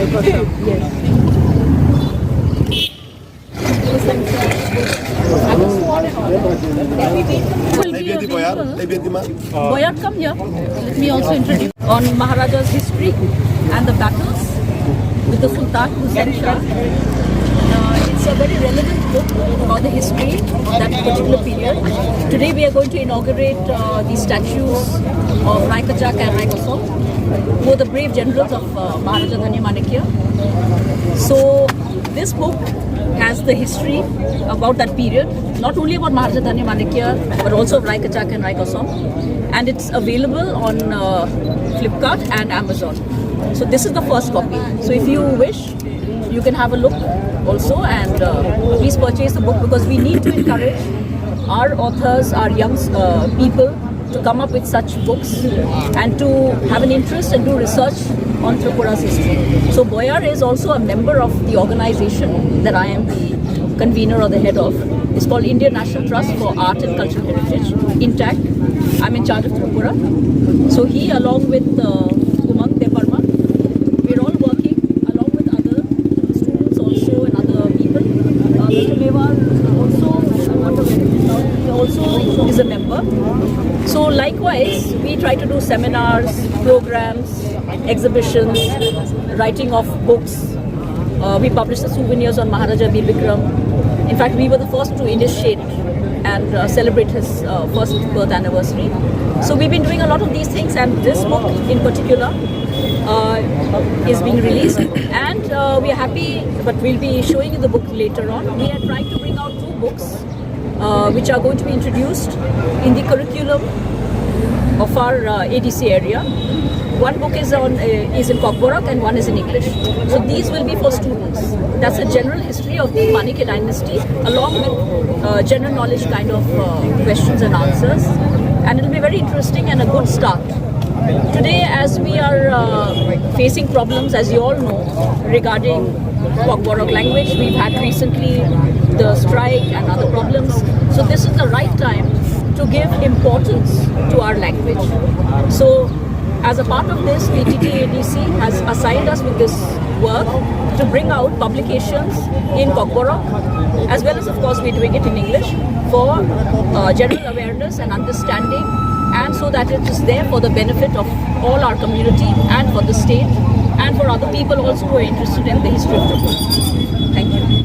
Boyar, come here. Let me also introduce on Maharaja's history and the battles with the Sultan Hussain Shah. It's a very relevant book about the history of that particular period. Today we are going to inaugurate the statues of Rai Kachak and Rai Kosol, who are the brave generals of Maharaja Dhanya Manekya. So this book has the history about that period, not only about Maharaja Dhanya Manekya, but also of Rai Kachak and Rai Kosol. And it's available on Flipkart and Amazon. So this is the first copy. So if you wish, you can have a look also, and please purchase the book, because we need to encourage our authors, our young people to come up with such books and to have an interest and do research on Tripura's history. So Boyar is also a member of the organization that I am the convener or the head of. It's called Indian National Trust for Art and Cultural Heritage, INTAC. I'm in charge of Tripura. So he, along with Umang Deparma, we're all working along with other students also and other people. Mr. Mewar also is a member. So likewise, we try to do seminars, programs, exhibitions, writing of books. We published the souvenirs on Maharaja Bir Bikram. In fact, we were the first to initiate and celebrate his first birth anniversary. So we've been doing a lot of these things, and this book in particular is being released. And we are happy, but we'll be showing you the book later on. We are trying to bring out 2 books which are going to be introduced in the curriculum of our ADC area. One book is in Kokborok and one is in English. So these will be for students. That's a general history of the Manekya dynasty, along with general knowledge kind of questions and answers. And it will be very interesting and a good start. Today, as we are facing problems, as you all know, regarding Kokborok language, we've had recently the strike and other problems. So this is the right time to give importance to our language. So as a part of this, the TTADC has assigned us with this work to bring out publications in Kokborok, as well as, of course, we're doing it in English for general awareness and understanding, and so that it is there for the benefit of all our community and for the state and for other people also who are interested in the history of Tripura.